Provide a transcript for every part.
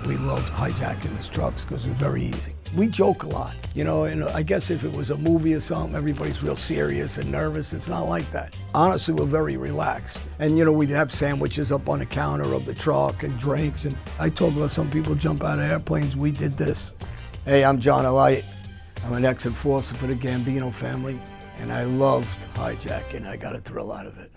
We loved hijacking his trucks because it was very easy. We joke a lot, you know, and I guess if it was a movie or something, everybody's real serious and nervous. It's not like that. Honestly, we're very relaxed. And, you know, we'd have sandwiches up on the counter of the truck and drinks. And I talk about some people jump out of airplanes. We did this. Hey, I'm John Alite. I'm an ex-enforcer for the Gambino family, and I loved hijacking. I got a thrill out of it.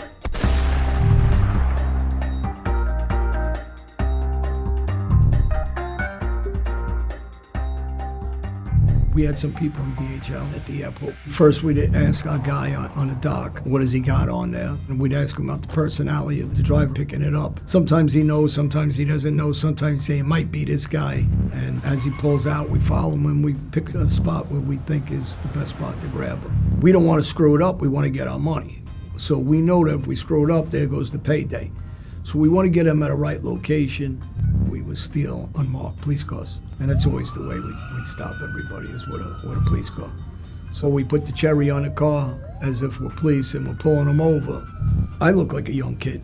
We had some people in DHL at the airport. First, we'd ask our guy on the dock, what has he got on there? And we'd ask him about the personality of the driver picking it up. Sometimes he knows, sometimes he doesn't know, sometimes he say it might be this guy. And as he pulls out, we follow him and we pick a spot where we think is the best spot to grab him. We don't want to screw it up, we want to get our money. So we know that if we screw it up, there goes the payday. So we want to get him at a right location. We would steal unmarked police cars. And that's always the way we'd stop everybody, is with a police car. So we put the cherry on the car as if we're police and we're pulling them over. I look like a young kid.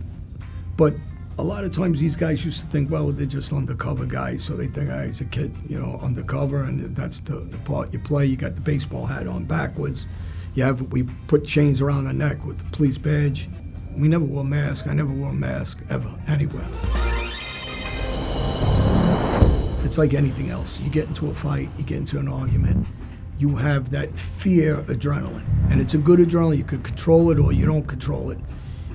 But a lot of times these guys used to think, well, they're just undercover guys, so they think, he's a kid, you know, undercover, and that's the part you play. You got the baseball hat on backwards. We put chains around the neck with the police badge. We never wore a mask. I never wore a mask, ever, anywhere. It's like anything else. You get into a fight, you get into an argument, you have that fear adrenaline. And it's a good adrenaline. You could control it or you don't control it.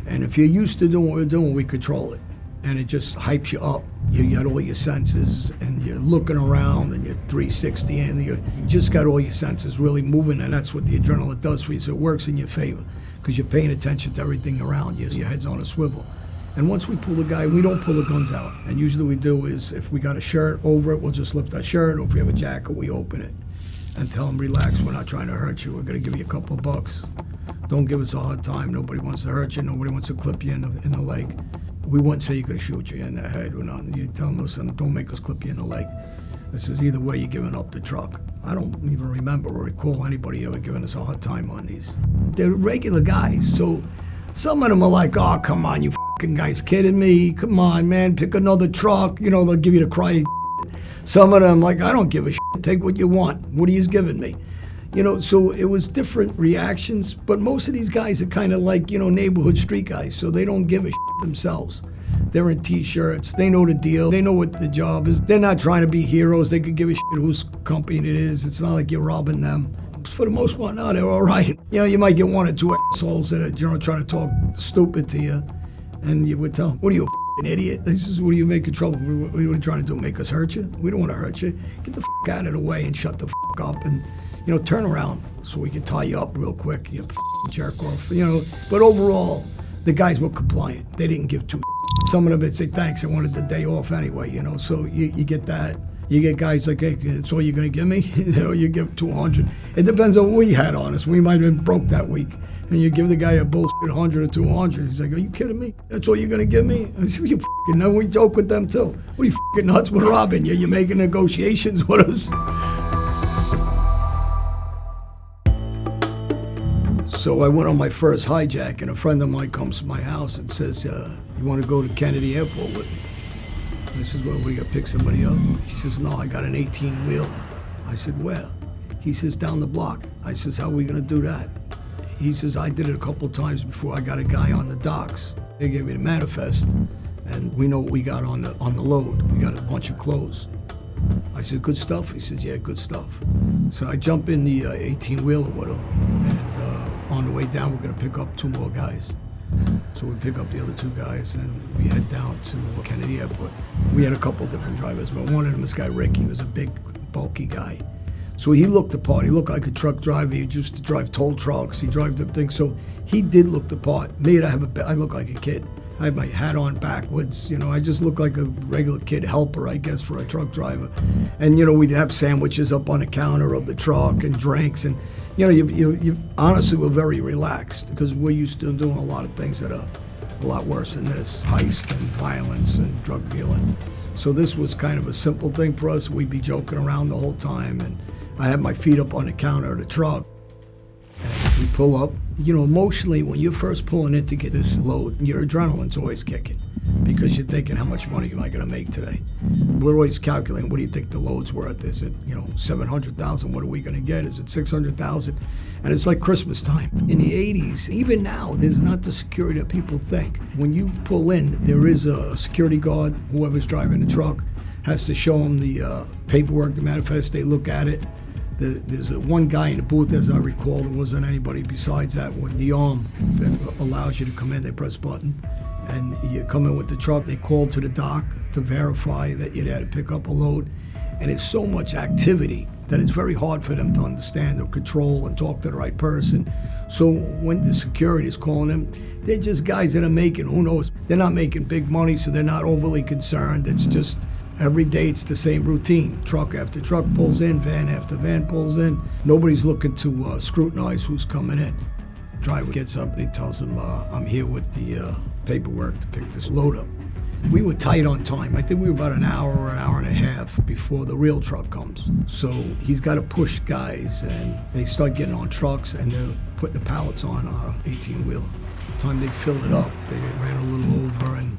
And if you're used to doing what we're doing, we control it. And it just hypes you up. You got all your senses and you're looking around and you're 360 and you just got all your senses really moving, and that's what the adrenaline does for you. So it works in your favor because you're paying attention to everything around you. Your head's on a swivel. And once we pull the guy, we don't pull the guns out. And usually what we do is if we got a shirt over it, we'll just lift our shirt, or if we have a jacket, we open it and tell them, relax, we're not trying to hurt you. We're gonna give you a couple of bucks. Don't give us a hard time. Nobody wants to hurt you. Nobody wants to clip you in the leg. We wouldn't say you're gonna shoot you in the head. We're not. You tell them, listen, don't make us clip you in the leg. This is either way, you're giving up the truck. I don't even remember or recall anybody ever giving us a hard time on these. They're regular guys, so some of them are like, oh, come on, you fucking guys kidding me? Come on, man, pick another truck. You know, they'll give you the cry. Some of them like, I don't give a shit. Take what you want. What are you giving me? You know, so it was different reactions, but most of these guys are kind of like, you know, neighborhood street guys, so they don't give a shit themselves. They're in t-shirts, they know the deal, they know what the job is. They're not trying to be heroes, they could give a shit whose company it is. It's not like you're robbing them. For the most part, no, they're all right. You know, you might get one or two assholes that are, you know, trying to talk stupid to you, and you would tell them, what are you, a f***ing idiot? This is what are you making trouble? What are you trying to do, make us hurt you? We don't want to hurt you. Get the f*** out of the way and shut the f*** up and, you know, turn around so we can tie you up real quick, you f***ing jerk off, you know. But overall, the guys were compliant. They didn't give two f***s. Some of them would say, thanks, I wanted the day off anyway, you know, so you get that. You get guys like, hey, that's all you're gonna give me? You know, you give 200. It depends on what we had on us. We might have been broke that week. And you give the guy a bullshit 100 or 200. He's like, are you kidding me? That's all you're gonna give me? I said, you fucking know, we joke with them too. What are you fucking nuts? We're robbing you. You're making negotiations with us. So I went on my first hijack, and a friend of mine comes to my house and says, you wanna go to Kennedy Airport with me? I said, well, we gotta pick somebody up. He says, no, I got an 18-wheeler. I said, where? He says, down the block. I says, how are we gonna do that? He says, I did it a couple times before. I got a guy on the docks. They gave me the manifest, and we know what we got on the load. We got a bunch of clothes. I said, good stuff? He says, yeah, good stuff. So I jump in the 18-wheeler with him, and on the way down, we're gonna pick up 2 more guys. So we pick up the other 2 guys and we head down to Kennedy Airport. We had a couple different drivers, but one of them, this guy Rick, he was a big, bulky guy. So he looked the part. He looked like a truck driver. He used to drive toll trucks. He drove the thing. So he did look the part. Me, I look like a kid. I had my hat on backwards. You know, I just look like a regular kid helper, I guess, for a truck driver. And, you know, we'd have sandwiches up on the counter of the truck and drinks. And, you know, you honestly were very relaxed because we're used to doing a lot of things that are a lot worse than this, heist and violence and drug dealing. So this was kind of a simple thing for us. We'd be joking around the whole time, and I had my feet up on the counter of the truck. And we pull up. You know, emotionally, when you're first pulling in to get this load, your adrenaline's always kicking because you're thinking, how much money am I gonna make today? we're always calculating, what do you think the load's worth? Is it, 700,000? What are we going to get? Is it 600,000? And it's like Christmas time. In the 80s, even now, there's not the security that people think. When you pull in, there is a security guard. Whoever's driving the truck has to show them the paperwork, the manifest. They look at it. There's one guy in the booth, as I recall. There wasn't anybody besides that with the arm that allows you to come in. They press a button, and you come in with the truck. They call to the dock to verify that you're there to pick up a load. And it's so much activity that it's very hard for them to understand or control and talk to the right person. So when the security is calling them, they're just guys that are making, who knows, they're not making big money, so they're not overly concerned. It's just every day it's the same routine. Truck after truck pulls in, van after van pulls in. Nobody's looking to scrutinize who's coming in. Driver gets up and he tells them, I'm here with the paperwork to pick this load up. We were tight on time. I think we were about an hour or an hour and a half before the real truck comes. So he's got to push guys, and they start getting on trucks, and they're putting the pallets on our 18-wheeler. By the time they filled it up, they ran a little over, and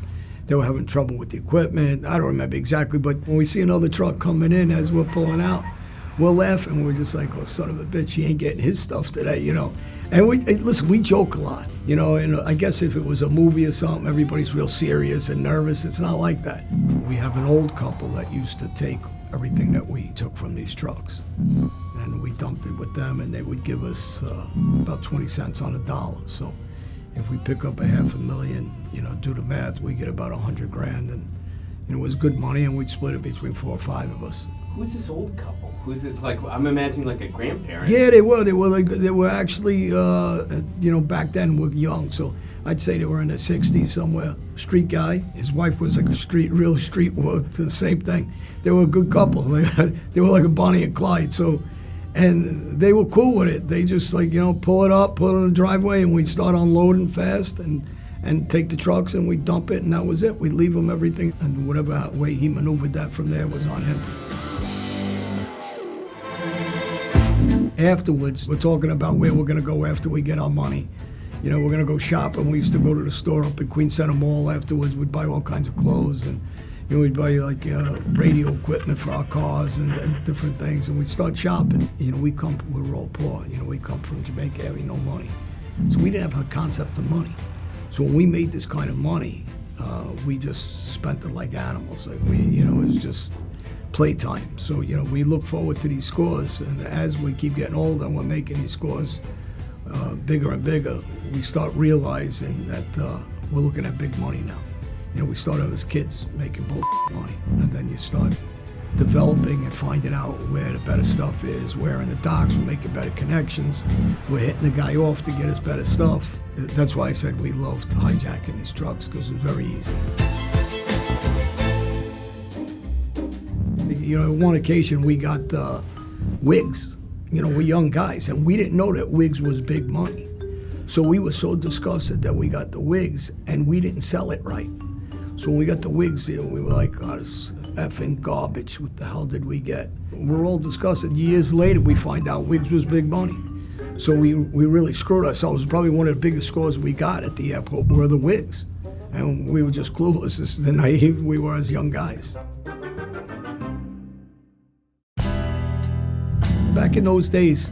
they were having trouble with the equipment. I don't remember exactly, but when we see another truck coming in as we're pulling out, we're laughing. We're just like, oh, son of a bitch, he ain't getting his stuff today, And we joke a lot, and I guess if it was a movie or something, everybody's real serious and nervous. It's not like that. We have an old couple that used to take everything that we took from these trucks, and we dumped it with them, and they would give us about 20 cents on a dollar. So if we pick up $500,000, do the math, we get about 100 grand, and it was good money, and we'd split it between 4 or 5 of us. Who's this old couple? Who's it's like? I'm imagining like a grandparent. Yeah, they were. They were actually, back then we're young, so I'd say they were in their 60s somewhere. Street guy. His wife was like a real street. The same thing. They were a good couple. They were like a Bonnie and Clyde. So, and they were cool with it. They just pull it up, put it in the driveway, and we'd start unloading fast and take the trucks, and we'd dump it, and that was it. We'd leave him everything, and whatever way he maneuvered that from there was on him. Afterwards, we're talking about where we're going to go after we get our money. We're going to go shopping. We used to go to the store up at Queen Center Mall afterwards. We'd buy all kinds of clothes, and we'd buy radio equipment for our cars and different things, and we'd start shopping. We were all poor. We come from Jamaica having no money. So we didn't have a concept of money. So when we made this kind of money, we just spent it like animals. Like it was just playtime. So, we look forward to these scores, and as we keep getting older and we're making these scores bigger and bigger, we start realizing that we're looking at big money now. We start out as kids making money, and then you start developing and finding out where the better stuff is, where in the docks we're making better connections, we're hitting the guy off to get us better stuff. That's why I said we loved hijacking these trucks, because it was very easy. On one occasion we got Wigs. We're young guys, and we didn't know that Wigs was big money. So we were so disgusted that we got the Wigs, and we didn't sell it right. So when we got the Wigs, we were like, oh, this effing garbage. What the hell did we get? We're all disgusted. Years later, we find out Wigs was big money. So we really screwed ourselves. Probably one of the biggest scores we got at the airport were the Wigs. And we were just clueless. This is the naive we were as young guys. Back in those days,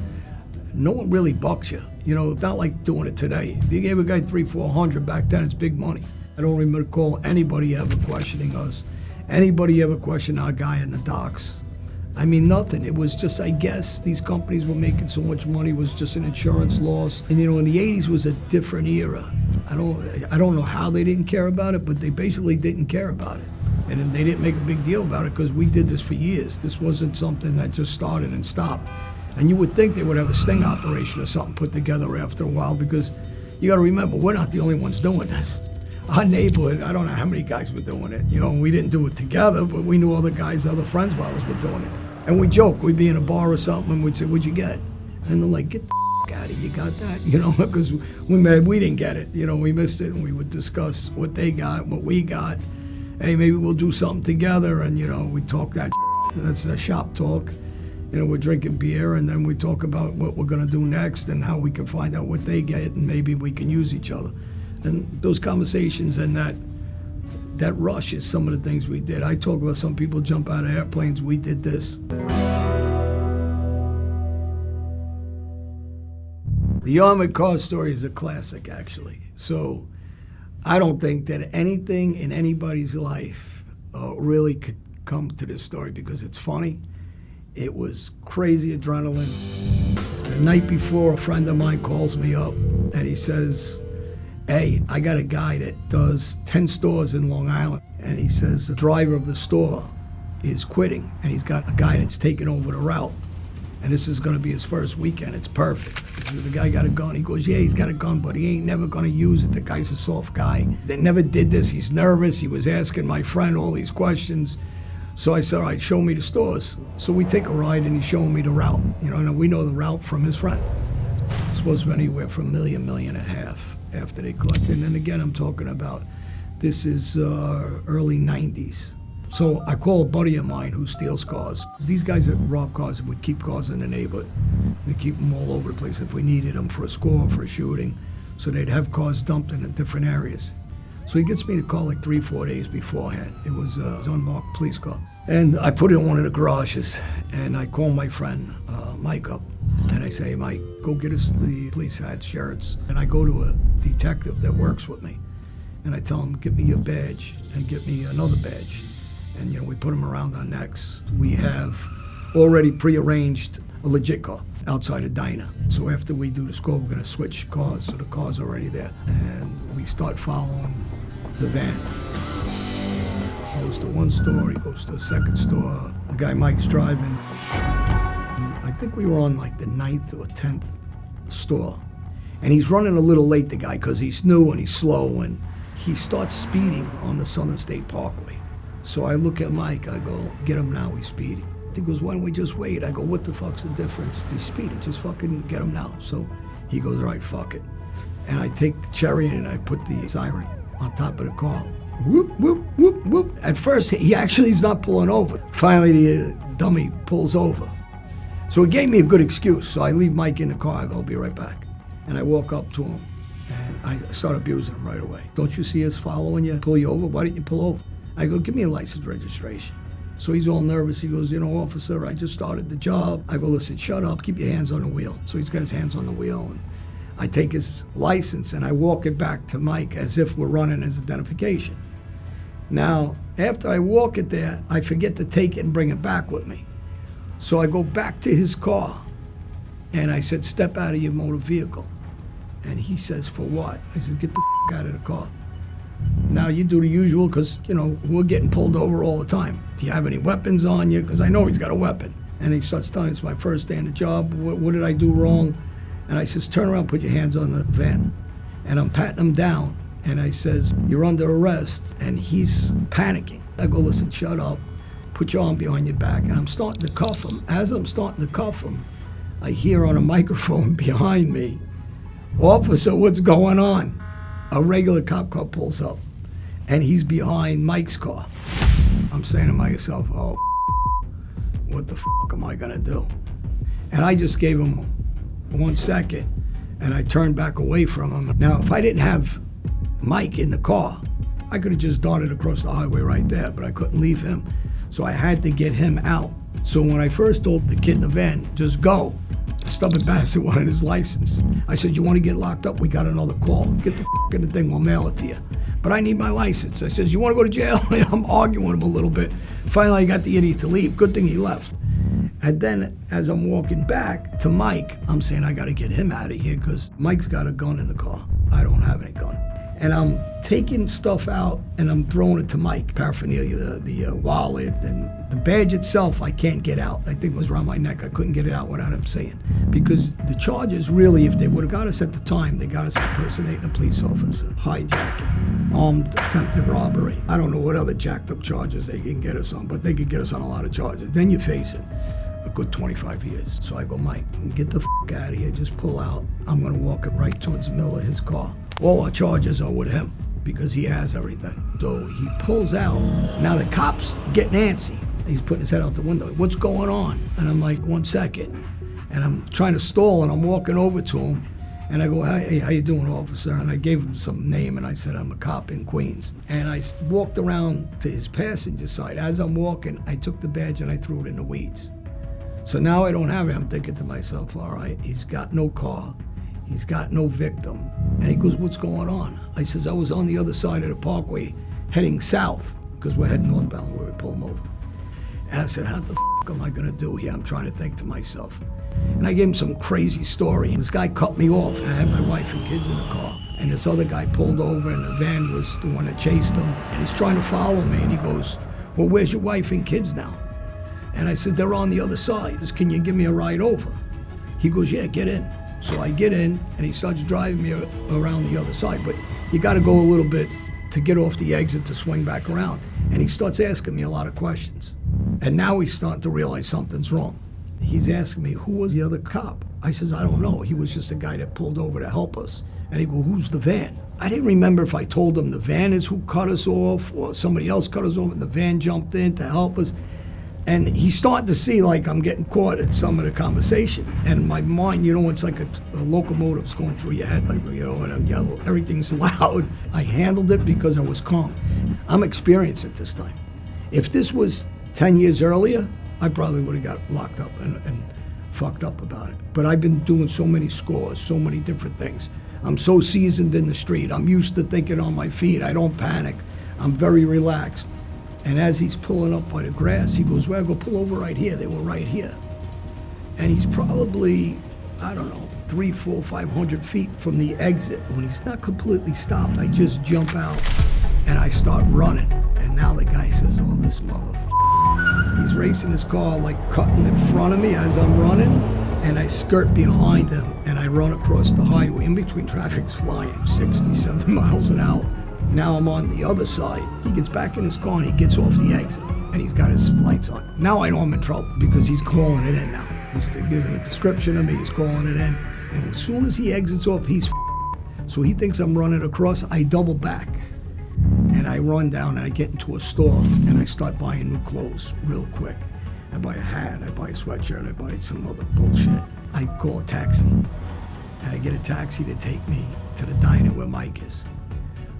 no one really bucks you. Not like doing it today. If you gave a guy $300-400 back then, it's big money. I don't even recall anybody ever questioning us. Anybody ever questioned our guy in the docks. I mean, nothing. It was just, I guess, these companies were making so much money, it was just an insurance loss. And in the 80s was a different era. I don't know how they didn't care about it, but they basically didn't care about it. And they didn't make a big deal about it because we did this for years. This wasn't something that just started and stopped. And you would think they would have a sting operation or something put together after a while, because you got to remember, we're not the only ones doing this. Our neighborhood, I don't know how many guys were doing it. We didn't do it together, but we knew other guys, other friends of ours were doing it. And we joke, we'd be in a bar or something, and we'd say, what'd you get? And they're like, get the out of here, you got that? Because we didn't get it. We missed it, and we would discuss what they got, what we got. Hey, maybe we'll do something together, and we talk that. That's the shop talk. We're drinking beer, and then we talk about what we're gonna do next and how we can find out what they get, and maybe we can use each other. And those conversations and that rush is some of the things we did. I talk about some people jump out of airplanes. We did this. The armored car story is a classic, actually. So I don't think that anything in anybody's life really could come to this story because it's funny. It was crazy adrenaline. The night before, a friend of mine calls me up and he says, hey, I got a guy that does 10 stores in Long Island. And he says the driver of the store is quitting and he's got a guy that's taking over the route. And this is gonna be his first weekend. It's perfect. The guy got a gun. He goes, yeah, he's got a gun, but he ain't never gonna use it. The guy's a soft guy. They never did this. He's nervous. He was asking my friend all these questions. So I said, all right, show me the stores. So we take a ride and he's showing me the route. You know, and we know the route from his friend. It's supposed to be anywhere from $1 million, $1.5 million after they collected. And again, I'm talking about, this is early 90s. So I call a buddy of mine who steals cars. These guys that rob cars would keep cars in the neighborhood. They keep them all over the place if we needed them for a score, for a shooting. So they'd have cars dumped in different areas. So he gets me to call like 3-4 days beforehand. It was an unmarked police car. And I put it in one of the garages, and I call my friend Mike up, and I say, hey, Mike, go get us the police hats, shirts. And I go to a detective that works with me, and I tell him, get me your badge, and get me another badge. And, you know, we put them around our necks. We have already prearranged a legit car outside a diner. So after we do the score, we're gonna switch cars, so the car's already there. And we start following the van. He goes to one store, he goes to a second store. The guy Mike's driving. I think we were on like the 9th or 10th store. And he's running a little late, the guy, because he's new and he's slow, and he starts speeding on the Southern State Parkway. So I look at Mike, I go, get him now, he's speeding. He goes, why don't we just wait? I go, what the fuck's the difference? He's speeding, just fucking get him now. So he goes, all right, fuck it. And I take the cherry and I put the siren on top of the car. Whoop, whoop, whoop, whoop. At first, he actually is not pulling over. Finally, the dummy pulls over. So it gave me a good excuse. So I leave Mike in the car, I go, I'll be right back. And I walk up to him and I start abusing him right away. Don't you see us following you, pull you over? Why didn't you pull over? I go, give me a license registration. So he's all nervous. He goes, you know, officer, I just started the job. I go, listen, shut up, keep your hands on the wheel. So he's got his hands on the wheel, and I take his license and I walk it back to Mike as if we're running his identification. Now, after I walk it there, I forget to take it and bring it back with me. So I go back to his car and I said, step out of your motor vehicle. And he says, for what? I said, get the out of the car. Now you do the usual, because, you know, we're getting pulled over all the time. Do you have any weapons on you? Because I know he's got a weapon. And he starts telling me it's my first day on the job. What did I do wrong? And I says, turn around, put your hands on the van. And I'm patting him down. And I says, you're under arrest. And he's panicking. I go, listen, shut up. Put your arm behind your back. And I'm starting to cuff him. As I'm starting to cuff him, I hear on a microphone behind me, officer, what's going on? A regular cop car pulls up, and he's behind Mike's car. I'm saying to myself, oh, what the fuck am I gonna do? And I just gave him 1 second, and I turned back away from him. Now, if I didn't have Mike in the car, I could have just darted across the highway right there, but I couldn't leave him. So I had to get him out. So when I first told the kid in the van, just go, the stubborn bastard wanted his license. I said, you want to get locked up? We got another call. Get the in the thing, we'll mail it to you. But I need my license. I says, you want to go to jail? And I'm arguing with him a little bit. Finally, I got the idiot to leave. Good thing he left. And then as I'm walking back to Mike, I'm saying, I got to get him out of here because Mike's got a gun in the car. I don't have any gun. And I'm taking stuff out and I'm throwing it to Mike, paraphernalia, the wallet, and the badge itself I can't get out. I think it was around my neck. I couldn't get it out without him saying. Because the charges really, if they would have got us at the time, they got us impersonating a police officer, hijacking, armed attempted robbery. I don't know what other jacked up charges they can get us on, but they could get us on a lot of charges. Then you're facing a good 25 years. So I go, Mike, get the out of here, just pull out. I'm gonna walk it right towards the middle of his car. All our charges are with him because he has everything. So he pulls out. Now the cop's getting antsy. He's putting his head out the window. What's going on? And I'm like, 1 second. And I'm trying to stall and I'm walking over to him And I go, hey, how you doing, officer? And I gave him some name, and I said, I'm a cop in Queens. And I walked around to his passenger side. As I'm walking, I took the badge and I threw it in the weeds. So now I don't have it. I'm thinking to myself, all right, he's got no car. He's got no victim. And he goes, what's going on? I says, I was on the other side of the parkway heading south, because we're heading northbound where we pull him over. And I said, how the f am I gonna do here? I'm trying to think to myself. And I gave him some crazy story. This guy cut me off, and I had my wife and kids in the car. And this other guy pulled over, and the van was the one that chased him. And he's trying to follow me, and he goes, well, where's your wife and kids now? And I said, they're on the other side. Just, can you give me a ride over? He goes, yeah, get in. So I get in, and he starts driving me around the other side. But you gotta go a little bit to get off the exit to swing back around. And he starts asking me a lot of questions. And now he's starting to realize something's wrong. He's asking me, who was the other cop? I says, I don't know. He was just a guy that pulled over to help us. And he goes, who's the van? I didn't remember if I told him the van is who cut us off or somebody else cut us off and the van jumped in to help us. And he's starting to see like I'm getting caught at some of the conversation. And in my mind, it's like a locomotive's going through your head, like, and I'm yelling, everything's loud. I handled it because I was calm. I'm experienced at this time. If this was 10 years earlier, I probably would have got locked up and fucked up about it. But I've been doing so many scores, so many different things. I'm so seasoned in the street. I'm used to thinking on my feet. I don't panic. I'm very relaxed. And as he's pulling up by the grass, he goes, well, go pull over right here. They were right here. And he's probably, I don't know, 300, 400, 500 feet from the exit. When he's not completely stopped, I just jump out and I start running. And now the guy says, oh, this motherfucker. He's racing his car, like cutting in front of me as I'm running, and I skirt behind him, and I run across the highway. In between, traffic's flying 60, 70 miles an hour. Now I'm on the other side. He gets back in his car, and he gets off the exit, and he's got his lights on. Now I know I'm in trouble, because he's calling it in now. He's giving a description of me, he's calling it in, and as soon as he exits off, he's so he thinks I'm running across. I double back. And I run down and I get into a store and I start buying new clothes real quick. I buy a hat, I buy a sweatshirt, I buy some other bullshit. I call a taxi and I get a taxi to take me to the diner where Mike is.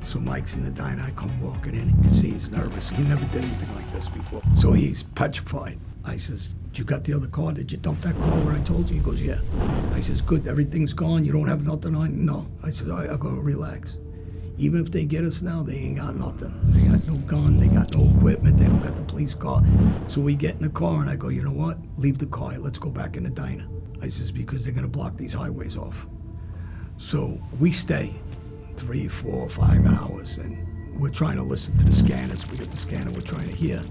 So Mike's in the diner, I come walking in, you can see he's nervous. He never did anything like this before. So he's petrified. I says, you got the other car? Did you dump that car where I told you? He goes, yeah. I says, good, everything's gone, you don't have nothing on? No. I said, all right, I'll go relax. Even if they get us now, they ain't got nothing. They got no gun, they got no equipment, they don't got the police car. So we get in the car and I go, you know what? Leave the car, let's go back in the diner. I says, because they're gonna block these highways off. So we stay 3, 4, 5 hours and we're trying to listen to the scanners. We got the scanner, we're trying to hear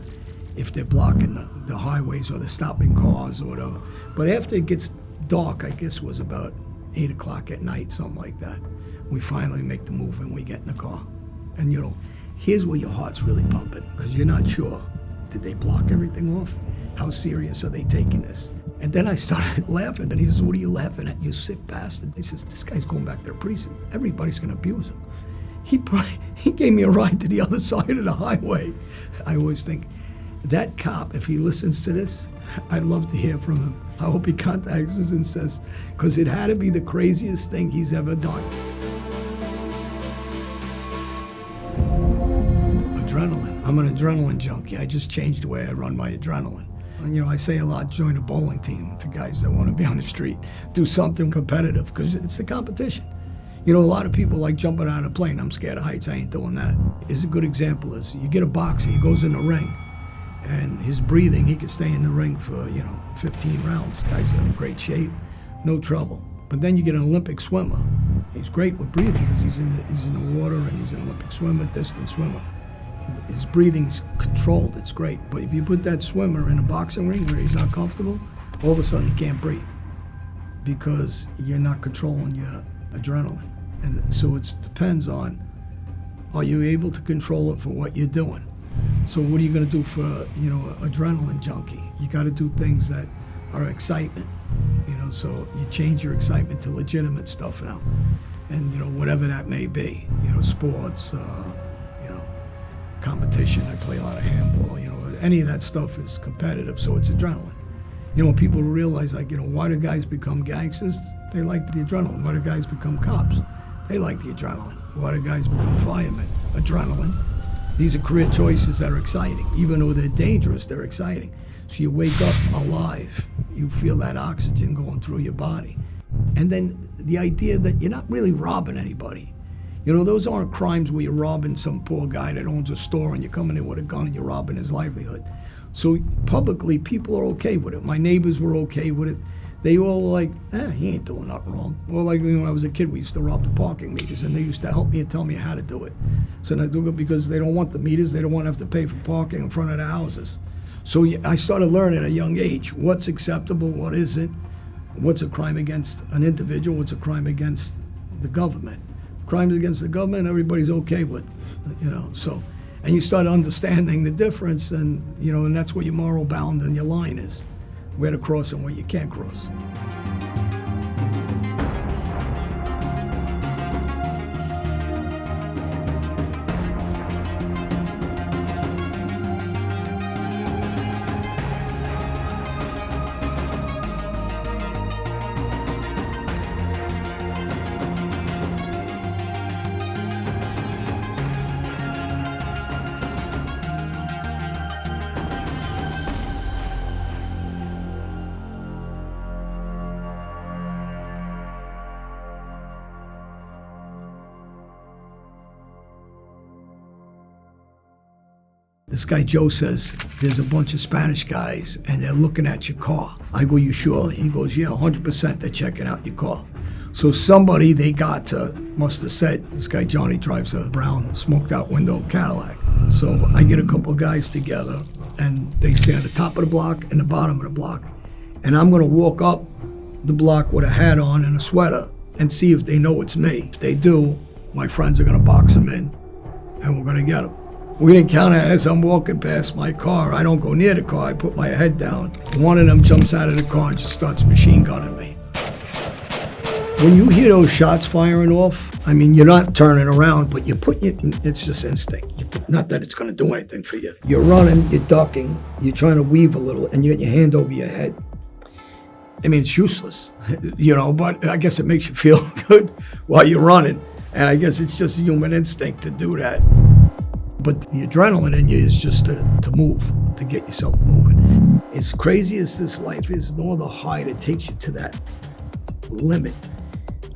if they're blocking the highways or they're stopping cars or whatever. But after it gets dark, I guess it was about 8 o'clock at night, something like that. We finally make the move and we get in the car. And here's where your heart's really pumping, because you're not sure. Did they block everything off? How serious are they taking this? And then I started laughing, and he says, what are you laughing at, you sick bastard? He says, this guy's going back to the precinct. Everybody's gonna abuse him. He gave me a ride to the other side of the highway. I always think, that cop, if he listens to this, I'd love to hear from him. I hope he contacts us and says, because it had to be the craziest thing he's ever done. Adrenaline. I'm an adrenaline junkie. I just changed the way I run my adrenaline. And, I say a lot, join a bowling team to guys that want to be on the street. Do something competitive, because it's the competition. A lot of people like jumping out of a plane. I'm scared of heights, I ain't doing that. Is a good example is, you get a boxer, he goes in the ring, and his breathing, he could stay in the ring for, 15 rounds. Guy's in great shape, no trouble. But then you get an Olympic swimmer. He's great with breathing because he's in the water and he's an Olympic swimmer, distance swimmer. His breathing's controlled, it's great. But if you put that swimmer in a boxing ring where he's not comfortable, all of a sudden he can't breathe because you're not controlling your adrenaline. And so it depends on, are you able to control it for what you're doing? So what are you going to do for, adrenaline junkie? You got to do things that are excitement, so you change your excitement to legitimate stuff now. And, whatever that may be, sports, competition. I play a lot of handball, any of that stuff is competitive, so it's adrenaline. When people realize, why do guys become gangsters? They like the adrenaline. Why do guys become cops? They like the adrenaline. Why do guys become firemen? Adrenaline. These are career choices that are exciting. Even though they're dangerous, they're exciting. So you wake up alive. You feel that oxygen going through your body. And then the idea that you're not really robbing anybody. You know, those aren't crimes where you're robbing some poor guy that owns a store and you're coming in with a gun and you're robbing his livelihood. So publicly, people are okay with it. My neighbors were okay with it. They all were like, he ain't doing nothing wrong. Well, like when I was a kid, we used to rob the parking meters, and they used to help me and tell me how to do it. So I do it because they don't want the meters. They don't want to have to pay for parking in front of the houses. So I started learning at a young age what's acceptable, what isn't, what's a crime against an individual, what's a crime against the government. Crimes against the government, everybody's okay with, you know. So, and you start understanding the difference, and you know, and that's where your moral bound and your line is, where to cross and where you can't cross. This guy Joe says, there's a bunch of Spanish guys and they're looking at your car. I go, you sure? He goes, yeah, 100% they're checking out your car. So somebody they got to must have said, this guy Johnny drives a brown smoked out window Cadillac. So I get a couple of guys together and they stay on the top of the block and the bottom of the block. And I'm gonna walk up the block with a hat on and a sweater and see if they know it's me. If they do, my friends are gonna box them in and we're gonna get them. We didn't count it as I'm walking past my car. I don't go near the car. I put my head down. One of them jumps out of the car and just starts machine gunning me. When you hear those shots firing off, I mean, you're not turning around, but it's just instinct. Not that it's going to do anything for you. You're running, you're ducking, you're trying to weave a little, and you get your hand over your head. I mean, it's useless, you know, but I guess it makes you feel good while you're running. And I guess it's just a human instinct to do that. But the adrenaline in you is just to move, to get yourself moving. As crazy as this life is, nor the high that takes you to that limit.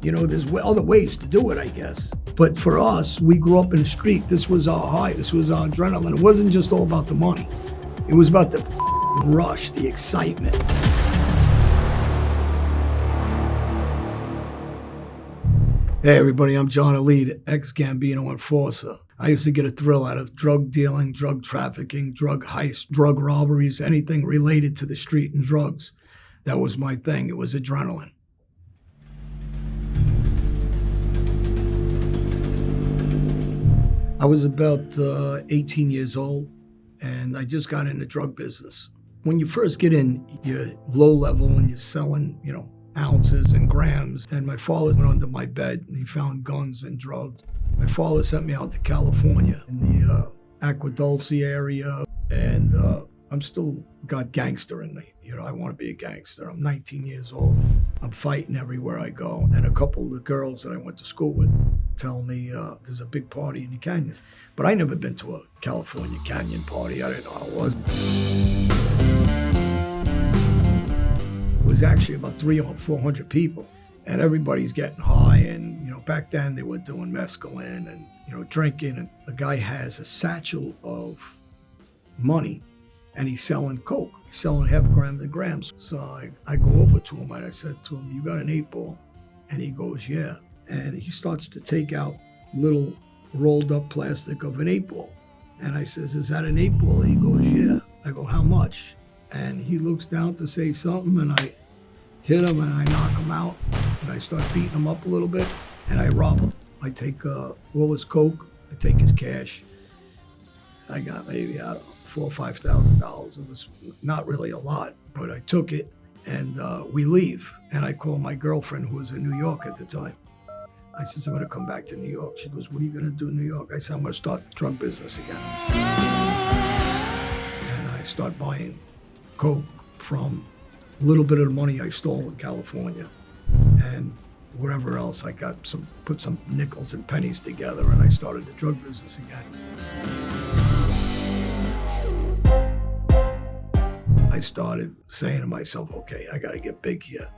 You know, there's other ways to do it, I guess. But for us, we grew up in the street. This was our high. This was our adrenaline. It wasn't just all about the money. It was about the rush, the excitement. Hey, everybody, I'm John Alite, ex-Gambino enforcer. I used to get a thrill out of drug dealing, drug trafficking, drug heists, drug robberies, anything related to the street and drugs. That was my thing. It was adrenaline. I was about 18 years old, and I just got in the drug business. When you first get in, you're low level and you're selling, you know, ounces and grams. And my father went under my bed and he found guns and drugs. My father sent me out to California in the Aqua Dulce area, and I'm still got gangster in me. You know, I want to be a gangster. I'm 19 years old. I'm fighting everywhere I go. And a couple of the girls that I went to school with tell me there's a big party in the canyons. But I never been to a California canyon party. I didn't know how it was. It was actually about 300 or 400 people. And everybody's getting high, and you know, back then they were doing mescaline and you know, drinking. And the guy has a satchel of money, and he's selling coke. He's selling half grams and grams. So I go over to him and I said to him, "You got an 8-ball?" And he goes, "Yeah." And he starts to take out little rolled up plastic of an 8-ball. And I says, "Is that an 8-ball?" He goes, "Yeah." I go, "How much?" And he looks down to say something, and I hit him and I knock him out, and I start beating him up a little bit, and I rob him. I take all his coke, I take his cash. I got maybe, I don't know, $4,000 or $5,000. It was not really a lot, but I took it, and we leave. And I call my girlfriend, who was in New York at the time. I said, "I'm gonna come back to New York." She goes, "What are you gonna do in New York?" I said, "I'm gonna start drug business again." And I start buying coke from a little bit of the money I stole in California. and whatever else. I put some nickels and pennies together, and I started the drug business again. I started saying to myself, okay, I got to get big here.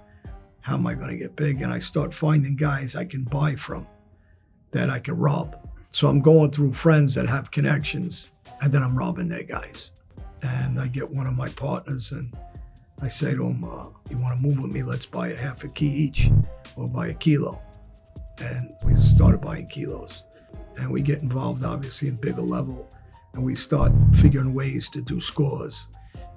How am I going to get big? And I start finding guys I can buy from that I can rob. So I'm going through friends that have connections, and then I'm robbing their guys. And I get one of my partners, and I say to him, you want to move with me? Let's buy a half a key each, or buy a kilo. And we started buying kilos. And we get involved, obviously, in bigger level, and we start figuring ways to do scores.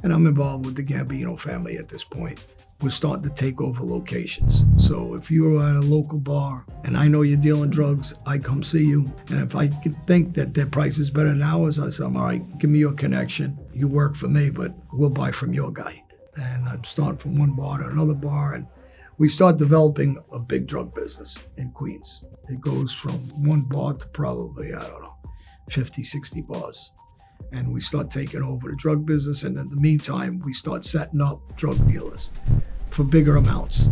And I'm involved with the Gambino family at this point. We're starting to take over locations. So if you're at a local bar and I know you're dealing drugs, I come see you. And if I can think that their price is better than ours, I say, all right, give me your connection. You work for me, but we'll buy from your guy. And I'm starting from one bar to another bar. And we start developing a big drug business in Queens. It goes from one bar to probably, 50, 60 bars. And we start taking over the drug business, and in the meantime, we start setting up drug dealers for bigger amounts.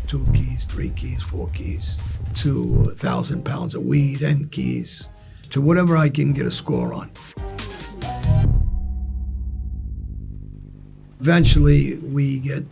2 keys, 3 keys, 4 keys, to 1,000 pounds of weed and keys, to whatever I can get a score on. Eventually, we get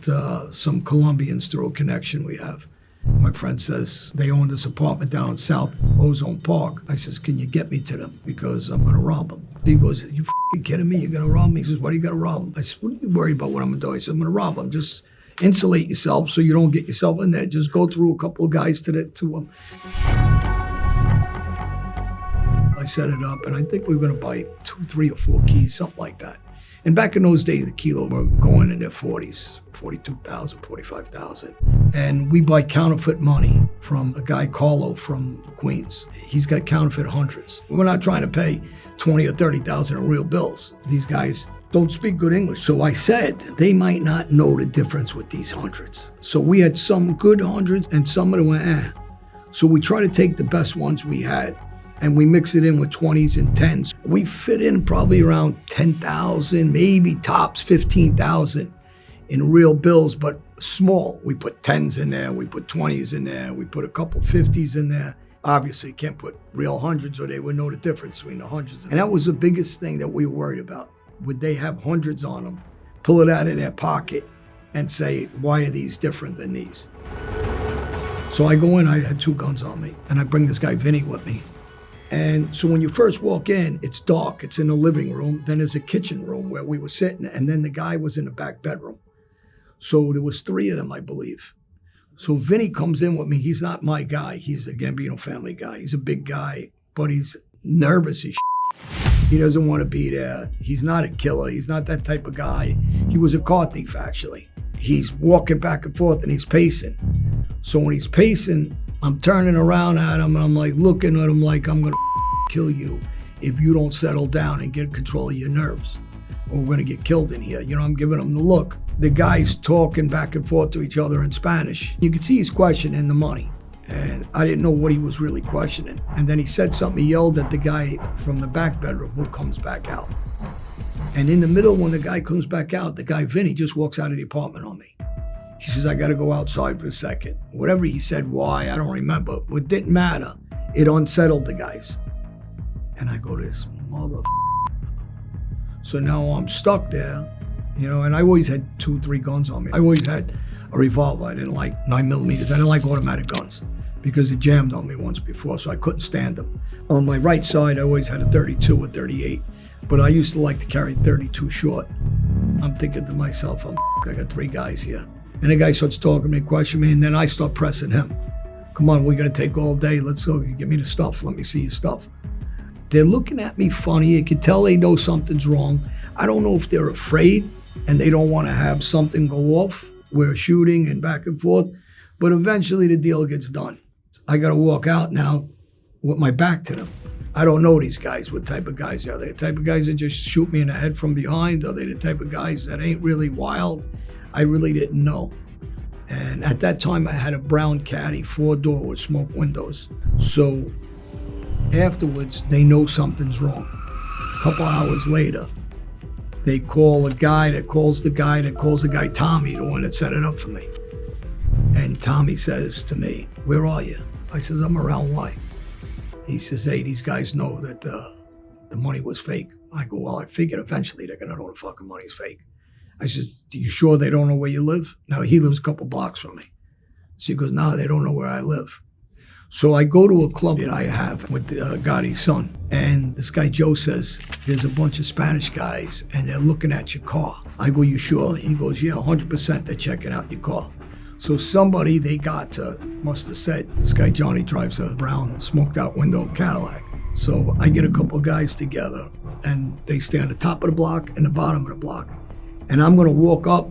some Colombians through a connection we have. My friend says they own this apartment down in South Ozone Park. I says, can you get me to them? Because I'm going to rob them. He goes, are you f***ing kidding me? You're going to rob me? He says, why do you got to rob them? I said, what are you worried about what I'm going to do? He said, I'm going to rob them. Just insulate yourself so you don't get yourself in there. Just go through a couple of guys to them. I set it up, and I think we were going to buy 2, 3, or 4 keys, something like that. And back in those days, the kilo were going in their 40s, 42,000, 45,000. And we buy counterfeit money from a guy, Carlo, from Queens. He's got counterfeit hundreds. We're not trying to pay 20 or 30,000 in real bills. These guys don't speak good English. So I said, they might not know the difference with these hundreds. So we had some good hundreds and some of them were So we try to take the best ones we had, and we mix it in with 20s and 10s. We fit in probably around 10,000, maybe tops 15,000 in real bills, but small. We put 10s in there, we put 20s in there, we put a couple 50s in there. Obviously, you can't put real hundreds, or they would know the difference between the hundreds. And that was the biggest thing that we were worried about. Would they have hundreds on them, pull it out of their pocket, and say, why are these different than these? So I go in, I had 2 guns on me, and I bring this guy Vinny with me. And so when you first walk in, it's dark. It's in the living room. Then there's a kitchen room where we were sitting, and then the guy was in the back bedroom. So there was 3 of them, I believe. So Vinny comes in with me. He's not my guy. He's a Gambino family guy. He's a big guy, but he's nervous as shit. He doesn't want to be there. He's not a killer. He's not that type of guy. He was a car thief, actually. He's walking back and forth, and he's pacing. So when he's pacing, I'm turning around at him, and I'm like looking at him like I'm gonna kill you if you don't settle down and get control of your nerves, or we're gonna get killed in here. You know, I'm giving him the look. The guys talking back and forth to each other in Spanish. You could see he's questioning the money, and I didn't know what he was really questioning. And then he said something. He yelled at the guy from the back bedroom who comes back out. And in the middle, when the guy comes back out, the guy Vinny just walks out of the apartment on me. He says, I gotta go outside for a second. Whatever he said, why, I don't remember. It didn't matter. It unsettled the guys. And I go, this mother. So now I'm stuck there, you know, and I always had 2, 3 guns on me. I always had a revolver. I didn't like 9mm. I didn't like automatic guns because it jammed on me once before, so I couldn't stand them. On my right side, I always had a 32 or 38, but I used to like to carry 32 short. I'm thinking to myself, I got 3 guys here. And the guy starts talking to me, questioning me, and then I start pressing him. Come on, we're gonna take all day. Let's go, give me the stuff. Let me see your stuff. They're looking at me funny. You can tell they know something's wrong. I don't know if they're afraid and they don't want to have something go off. We're shooting and back and forth, but eventually the deal gets done. I gotta walk out now with my back to them. I don't know these guys, what type of guys are they? The type of guys that just shoot me in the head from behind? Are they the type of guys that ain't really wild? I really didn't know. And at that time, I had a brown Caddy, 4-door with smoke windows. So afterwards, they know something's wrong. A couple hours later, they call a guy that calls the guy that calls the guy Tommy, the one that set it up for me. And Tommy says to me, "Where are you?" I says, "I'm around White." He says, "Hey, these guys know that the money was fake." I go, "Well, I figured eventually they're gonna know the fucking money's fake." I says, "Do you sure they don't know where you live?" Now, he lives a couple blocks from me. So he goes, "No, they don't know where I live." So I go to a club that I have with Gotti's son. And this guy Joe says, "There's a bunch of Spanish guys and they're looking at your car." I go, "You sure?" He goes, "Yeah, 100% they're checking out your car." So somebody they got must have said, "This guy Johnny drives a brown smoked out window Cadillac." So I get a couple guys together and they stay on the top of the block and the bottom of the block. And I'm gonna walk up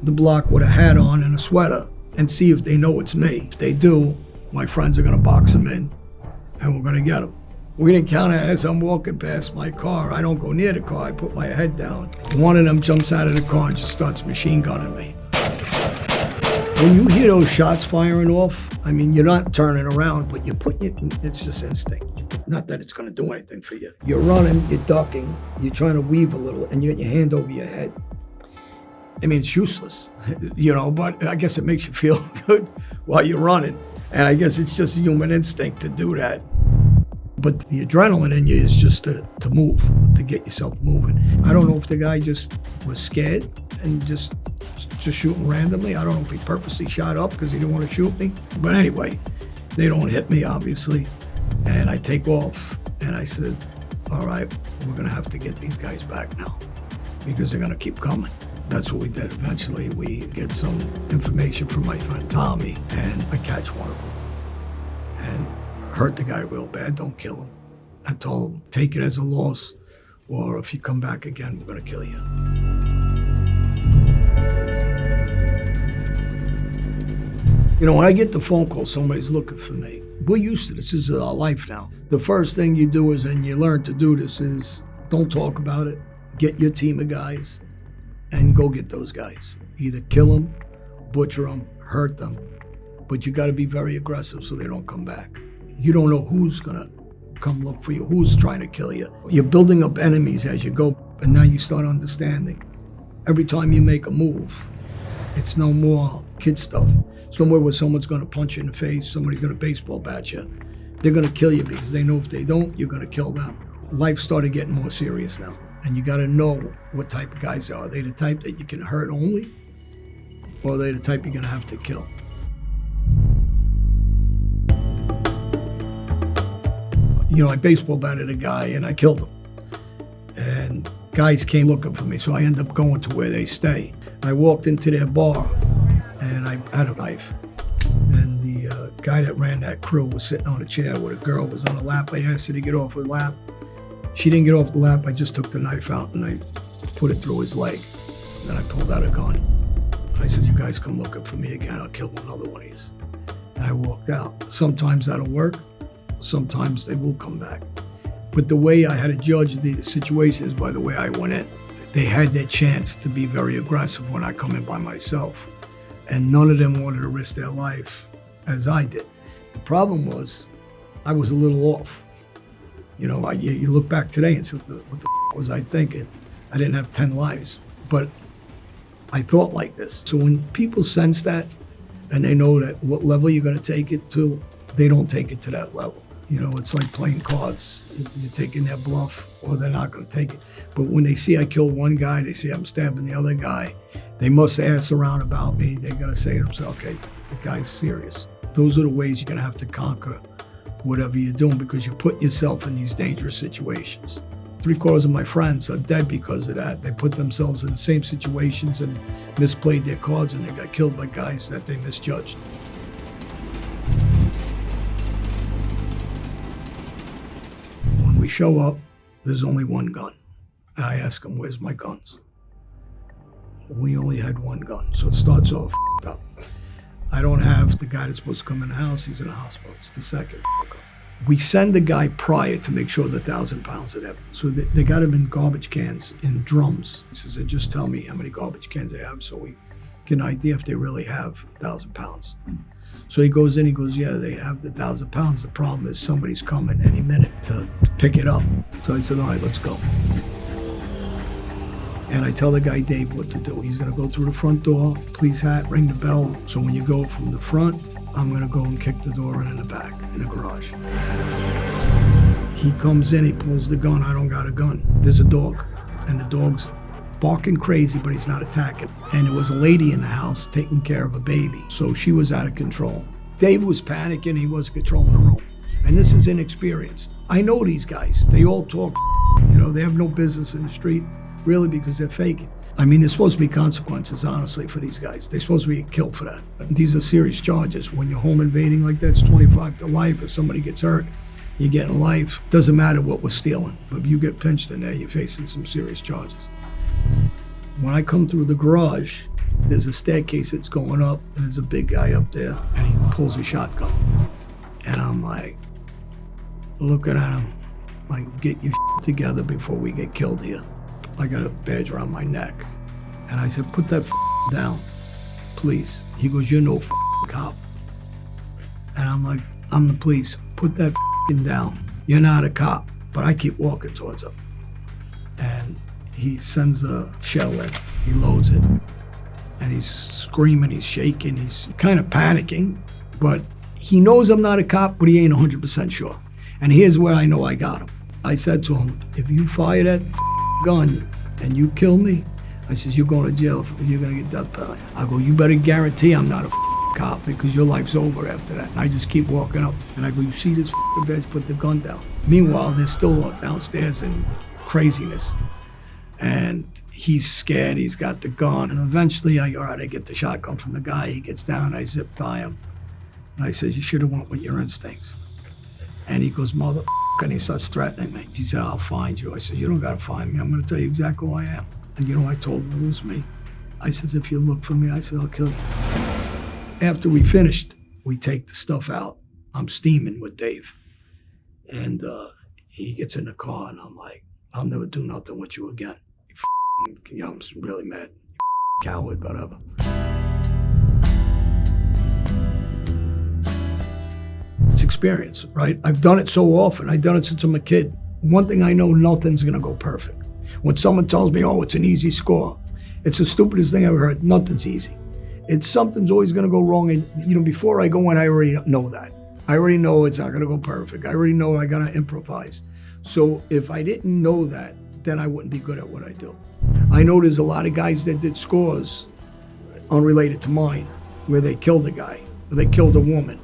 the block with a hat on and a sweater and see if they know it's me. If they do, my friends are gonna box them in and we're gonna get them. We encounter as I'm walking past my car. I don't go near the car, I put my head down. One of them jumps out of the car and just starts machine gunning me. When you hear those shots firing off, I mean, you're not turning around, but it's just instinct. Not that it's gonna do anything for you. You're running, you're ducking, you're trying to weave a little, and you got your hand over your head. I mean, it's useless, but I guess it makes you feel good while you're running. And I guess it's just human instinct to do that. But the adrenaline in you is just to move, to get yourself moving. I don't know if the guy just was scared and just shooting randomly. I don't know if he purposely shot up because he didn't want to shoot me. But anyway, they don't hit me, obviously. And I take off and I said, "All right, we're gonna have to get these guys back now because they're gonna keep coming." That's what we did. Eventually, we get some information from my friend Tommy, and I catch one of them and hurt the guy real bad. Don't kill him. I told him, "Take it as a loss, or if you come back again, we're gonna kill you." When I get the phone call, somebody's looking for me. We're used to this. This is our life now. The first thing you do is, and you learn to do this, is don't talk about it. Get your team of guys and go get those guys. Either kill them, butcher them, hurt them, but you gotta be very aggressive so they don't come back. You don't know who's gonna come look for you, who's trying to kill you. You're building up enemies as you go, and now you start understanding. Every time you make a move, it's no more kid stuff. It's no more where someone's gonna punch you in the face, somebody's gonna baseball bat you. They're gonna kill you because they know if they don't, you're gonna kill them. Life started getting more serious now. And you gotta know what type of guys are. Are they the type that you can hurt only? Or are they the type you're gonna have to kill? I baseball batted a guy and I killed him. And guys came looking for me, so I ended up going to where they stay. I walked into their bar and I had a knife. And the guy that ran that crew was sitting on a chair with a girl was on a lap. I asked her to get off her lap. She didn't get off the lap. I just took the knife out and I put it through his leg. Then I pulled out a gun. I said, "You guys come looking for me again, I'll kill another one of these." And I walked out. Sometimes that'll work. Sometimes they will come back. But the way I had to judge the situation is by the way I went in. They had their chance to be very aggressive when I come in by myself. And none of them wanted to risk their life as I did. The problem was I was a little off. You look back today and say, what the was I thinking? I didn't have 10 lives, but I thought like this. So when people sense that and they know that what level you're gonna take it to, they don't take it to that level. It's like playing cards. You're taking their bluff or they're not gonna take it. But when they see I killed one guy, they see I'm stabbing the other guy, they must ask around about me. They're gonna say to themselves, "Okay, the guy's serious." Those are the ways you're gonna have to conquer whatever you're doing because you put yourself in these dangerous situations. 3/4 of my friends are dead because of that. They put themselves in the same situations and misplayed their cards and they got killed by guys that they misjudged. When we show up, there's only one gun. I ask them, "Where's my guns?" We only had one gun, so it starts off up. I don't have the guy that's supposed to come in the house. He's in the hospital. It's the second. We send the guy prior to make sure the 1,000 pounds are there. So they got him in garbage cans, in drums. He says, "Just tell me how many garbage cans they have so we get an idea if they really have 1,000 pounds. So he goes in, he goes, "Yeah, they have the 1,000 pounds. The problem is somebody's coming any minute to pick it up." So I said, "All right, let's go." And I tell the guy, Dave, what to do. He's gonna go through the front door, police hat, ring the bell. So when you go from the front, I'm gonna go and kick the door in the back, in the garage. He comes in, he pulls the gun. I don't got a gun. There's a dog, and the dog's barking crazy, but he's not attacking. And there was a lady in the house taking care of a baby, so she was out of control. Dave was panicking, he wasn't controlling the room. And this is inexperienced. I know these guys, they all talk, they have no business in the street, really, because they're faking. I mean, there's supposed to be consequences, honestly, for these guys. They're supposed to be killed for that. These are serious charges. When you're home invading like that, it's 25 to life. If somebody gets hurt, you're getting life. Doesn't matter what we're stealing. But if you get pinched in there, you're facing some serious charges. When I come through the garage, there's a staircase that's going up, and there's a big guy up there, and he pulls a shotgun. And I'm like, looking at him, like, get your together before we get killed here. I got a badge around my neck. And I said, put that down, please. He goes, you're no cop. And I'm like, I'm the police. Put that down. You're not a cop. But I keep walking towards him. And he sends a shell in. He loads it. And he's screaming, he's shaking, he's kind of panicking. But he knows I'm not a cop, but he ain't 100% sure. And here's where I know I got him. I said to him, if you fire that gun and you kill me, I says, you're going to jail, you're going to get death penalty. I go, you better guarantee I'm not a cop because your life's over after that. And I just keep walking up. And I go, you see this bitch, put the gun down. Meanwhile, they're still downstairs in craziness. And he's scared, he's got the gun. And eventually, all right, I get the shotgun from the guy. He gets down, I zip tie him. And I says, you should have went with your instincts. And he goes, mother, and he starts threatening me. He said, I'll find you. I said, you don't got to find me. I'm going to tell you exactly who I am. And I told him it was me. I says, if you look for me, I said, I'll kill you. After we finished, we take the stuff out. I'm steaming with Dave. And he gets in the car, and I'm like, I'll never do nothing with you again. I'm really mad. You coward, whatever. It's experience, right? I've done it so often. I've done it since I'm a kid. One thing I know, nothing's gonna go perfect. When someone tells me, oh, it's an easy score, it's the stupidest thing I've ever heard. Nothing's easy. Something's always gonna go wrong. And before I go in, I already know that. I already know it's not gonna go perfect. I already know I gotta improvise. So if I didn't know that, then I wouldn't be good at what I do. I know there's a lot of guys that did scores unrelated to mine, where they killed a guy, or they killed a woman.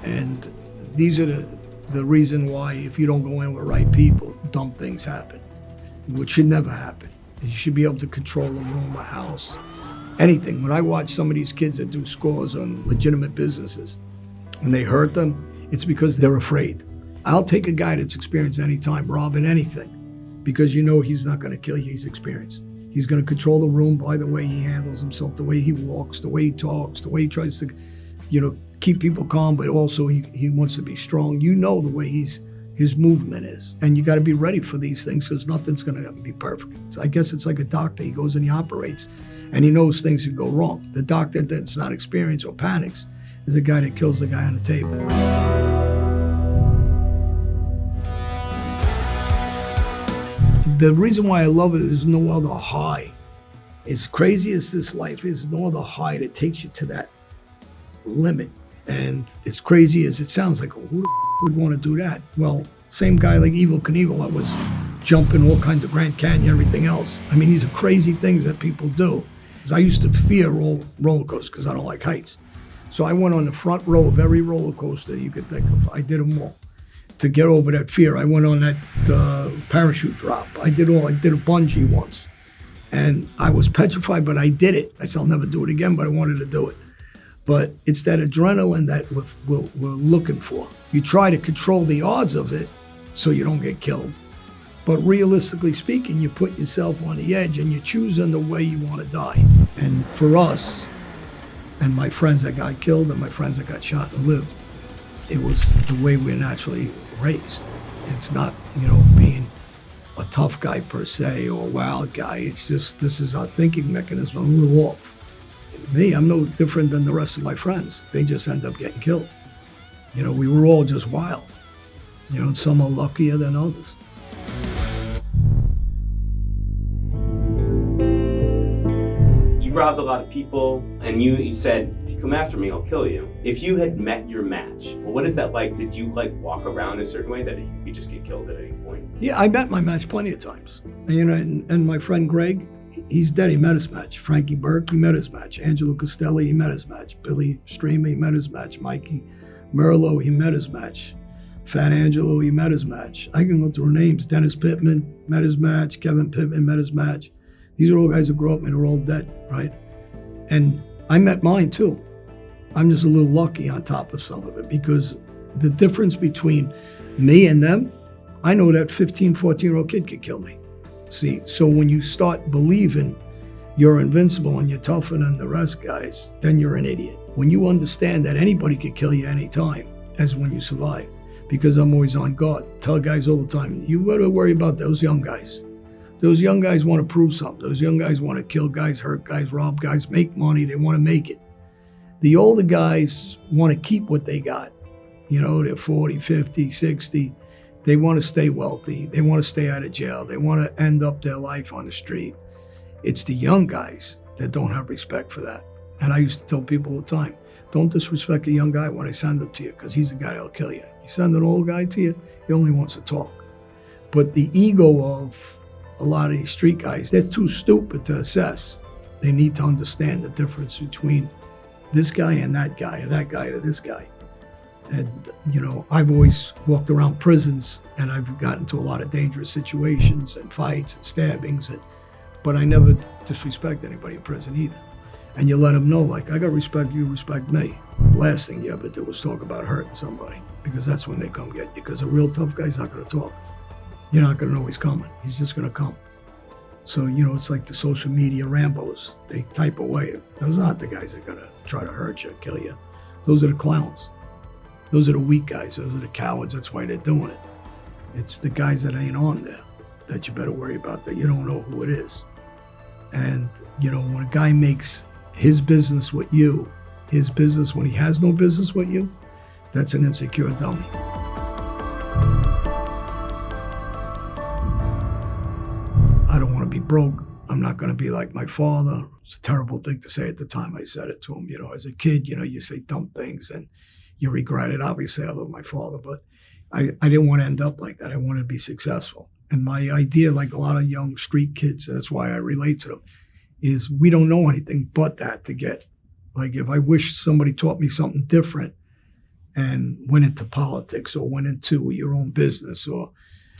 And these are the reason why, if you don't go in with right people, dumb things happen, which should never happen. You should be able to control a room, a house, anything. When I watch some of these kids that do scores on legitimate businesses and they hurt them, it's because they're afraid. I'll take a guy that's experienced any time, robbing anything, because he's not going to kill you, he's experienced. He's going to control the room by the way he handles himself, the way he walks, the way he talks, the way he tries to, keep people calm, but also he wants to be strong. The way his movement is. And you got to be ready for these things because nothing's going to be perfect. So I guess it's like a doctor. He goes and he operates and he knows things could go wrong. The doctor that's not experienced or panics is a guy that kills the guy on the table. The reason why I love it is no other high. As crazy as this life is, no other high that takes you to that limit. And as crazy as it sounds, like, who the would want to do that? Well, same guy like Evel Knievel that was jumping all kinds of Grand Canyon, everything else. I mean, these are crazy things that people do. Because I used to fear roller coasters because I don't like heights. So I went on the front row of every roller coaster you could think of. I did them all. To get over that fear, I went on that parachute drop. I did a bungee once. And I was petrified, but I did it. I said, I'll never do it again, but I wanted to do it. But it's that adrenaline that we're looking for. You try to control the odds of it so you don't get killed. But realistically speaking, you put yourself on the edge and you're choosing the way you want to die. And for us, and my friends that got killed and my friends that got shot and lived, it was the way we're naturally raised. It's not, being a tough guy per se or a wild guy. It's just, this is our thinking mechanism. We're off. Me, I'm no different than the rest of my friends. They just end up getting killed. We were all just wild. And some are luckier than others. robbed a lot of people, and you said, if you come after me, I'll kill you. If you had met your match, well, what is that like? Did you like walk around a certain way that you just get killed at any point? Yeah, I met my match plenty of times. And my friend Greg, he's dead. He met his match. Frankie Burke, he met his match. Angelo Costelli, he met his match. Billy Streamer, he met his match. Mikey Merlo, he met his match. Fat Angelo, he met his match. I can go through names. Dennis Pittman met his match. Kevin Pittman met his match. These are all guys who grew up and are all dead, right? And I met mine too. I'm just a little lucky on top of some of it because the difference between me and them, I know that 15, 14-year-old kid could kill me. See, so when you start believing you're invincible and you're tougher than the rest guys, then you're an idiot. When you understand that anybody could kill you anytime, that's when you survive. Because I'm always on guard. Tell guys all the time, you gotta worry about those young guys. Those young guys want to prove something. Those young guys want to kill guys, hurt guys, rob guys, make money. They want to make it. The older guys want to keep what they got. You know, they're 40, 50, 60. They want to stay wealthy. They want to stay out of jail. They want to end up their life on the street. It's the young guys that don't have respect for that. And I used to tell people all the time, don't disrespect a young guy when I send him to you, because he's the guy that'll kill you. You send an old guy to you, he only wants to talk. But the ego of a lot of these street guys, they're too stupid to assess. They need to understand the difference between this guy and that guy, or that guy to this guy. And, you know, I've always walked around prisons and I've gotten into a lot of dangerous situations and fights and stabbings, but I never disrespect anybody in prison either. And you let them know, like, I got respect, you respect me. Last thing you ever do is talk about hurting somebody, because that's when they come get you. Because a real tough guy's not going to talk. You're not going to know he's coming. He's just going to come. So, you know, it's like the social media Rambos. They type away. Those aren't the guys that are going to try to hurt you, kill you. Those are the clowns. Those are the weak guys. Those are the cowards. That's why they're doing it. It's the guys that ain't on there that you better worry about, that you don't know who it is. And, you know, when a guy makes his business with you, his business when he has no business with you, that's an insecure dummy. I don't want to be broke. I'm not going to be like my father. It's a terrible thing to say at the time I said it to him. You know, as a kid, you know, you say dumb things and you regret it. Obviously, I love my father, but I didn't want to end up like that. I wanted to be successful. And my idea, like a lot of young street kids, that's why I relate to them, is we don't know anything but that to get. Like, if I wish somebody taught me something different and went into politics or went into your own business or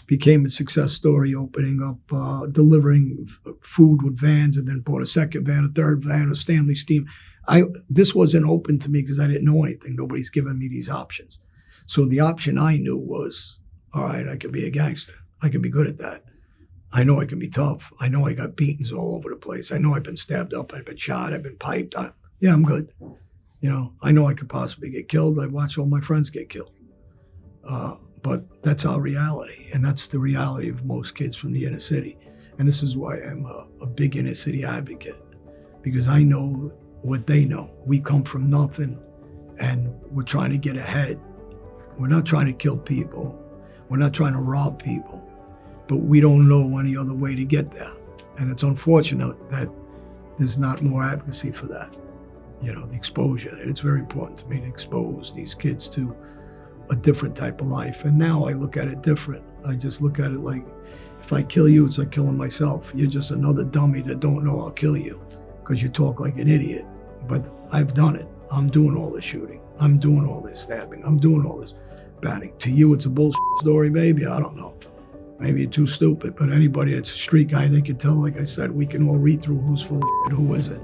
became a success story, opening up, delivering food with vans, and then bought a second van, a third van, a Stanley Steam. This wasn't open to me because I didn't know anything. Nobody's given me these options. So the option I knew was, all right, I could be a gangster. I could be good at that. I know I can be tough. I know I got beatings all over the place. I know I've been stabbed up. I've been shot. I've been piped. Yeah, I'm good. You know, I know I could possibly get killed. I watch all my friends get killed. But that's our reality. And that's the reality of most kids from the inner city. And this is why I'm a big inner city advocate, because I know what they know. We come from nothing and we're trying to get ahead. We're not trying to kill people. We're not trying to rob people. But we don't know any other way to get there. And it's unfortunate that there's not more advocacy for that. You know, the exposure. And it's very important to me to expose these kids to a different type of life. And now I look at it different. I just look at it like, if I kill you, it's like killing myself. You're just another dummy that don't know I'll kill you because you talk like an idiot. But I've done it. I'm doing all this shooting. I'm doing all this stabbing. I'm doing all this batting. To you, it's a bullshit story, maybe. I don't know. Maybe you're too stupid, but anybody that's a street guy, they can tell, like I said, we can all read through who's full of shit, who isn't.